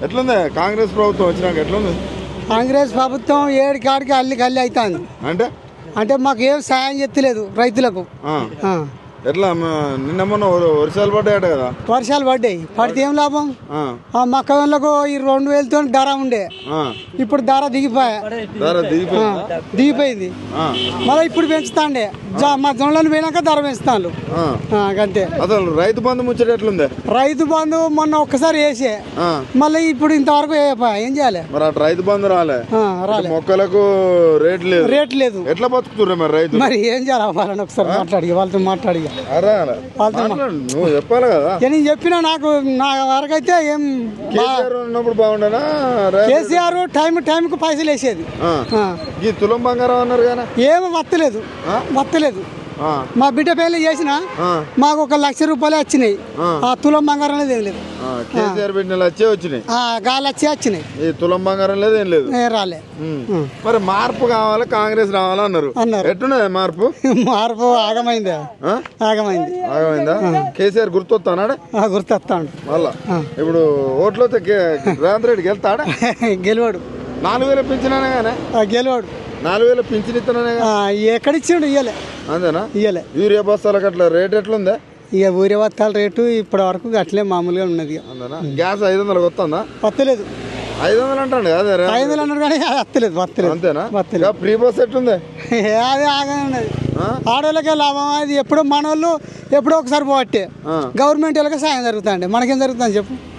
ఎట్లుంది కాంగ్రెస్ ప్రభుత్వం వచ్చినాక ఎట్లుంది? కాంగ్రెస్ ప్రభుత్వం ఏడు కాడికి అల్లి కల్లి అవుతుంది. అంటే అంటే మాకు ఏం సాయం చెత్తలేదు రైతులకు. ఎట్లా నిన్న మొన్న వర్షాలు పడ్డాయట కదా? వర్షాలు పడ్డాయి, పడితే ఏం లాభం? మక్క వాళ్ళకు ఈ 2000తో ధర ఉండే, ఇప్పుడు ధర దిగిపోయింది. మళ్ళీ ఇప్పుడు పెంచుతాండే, మా జొన్నలను పోయినాక ధర పెంచుతాను అంతే. అసలు రైతు బంధు ముచ్చట ఎట్లుంది? రైతు బంధు మొన్న ఒక్కసారి వేసే, మళ్ళీ ఇప్పుడు ఇంతవరకు ఏం చేయాలి? మరి అటు రైతు బంధు రాలే, మొక్కలకు రేట్ లేదు. ఎట్లా బతుకుతుర్రే మరి రైతు? మరి ఏం చేయాలి? వాళ్ళని ఒకసారి వాళ్ళతో మాట్లాడి నువ్వు చెప్పాలి కదా. నేను చెప్పినా నా వరకైతే ఏం ఉన్నప్పుడు బాగుండేనా? కేసీఆర్ టైంకు పైసలు వేసేది. ఈ తులం బంగారం అన్నారు కానీ ఏమి వత్తలేదు. మా బిడ్డ పెళ్లి చేసిన మాకు 1 లక్ష రూపాయలు వచ్చినాయి. ఆ తులం బంగారం లేదు, ఏం లేదు. కేసీఆర్ బిడ్డలు వచ్చే వచ్చినాయి, గాలి వచ్చి వచ్చినాయి. ఈ తులం బంగారం లేదు, ఏం లేదు, రాలే. మరి మార్పు కావాలి, కాంగ్రెస్ రావాలన్నారు. ఎట్టున్నది మార్పు? మార్పు ఆగమైందా? ఆగమైందా? కేసీఆర్ గుర్తొస్తాడా? గుర్తొస్తాడు. మళ్ళా ఇప్పుడు ఓట్లు రేవంత్ రెడ్డి గెలుతాడా? గెలవాడు. 4000 పింఛనానే కానీ గెలవాడు. 4000 పింఛన్ ఇస్తానే ఎక్కడిచ్చాడు? ఇయ్యలే. అంతేనా? ఇయ్యలే. యూరియా బస్తాలకు అట్లా రేట్ ఎట్లుందా? ఇక ఊరే బత్తాల రేటు ఇప్పటి వరకు అట్లే మామూలుగా ఉన్నది. గ్యాస్ 500 వస్తుందా? వస్తలేదు. 500 అంటాడు కదా? 500 అన్నాడు కానీ వస్తలేదు. అంతేనా? ఫ్రీ బస్ ఎట్లుంది? అది ఆగా ఉన్నది. ఆడవాళ్ళకే లాభం. అది ఎప్పుడో మన వాళ్ళు ఎప్పుడో ఒకసారి పోవట్టే, గవర్నమెంట్ వాళ్ళకే సాయం జరుగుతుంది. మనకేం జరుగుతుంది చెప్పు?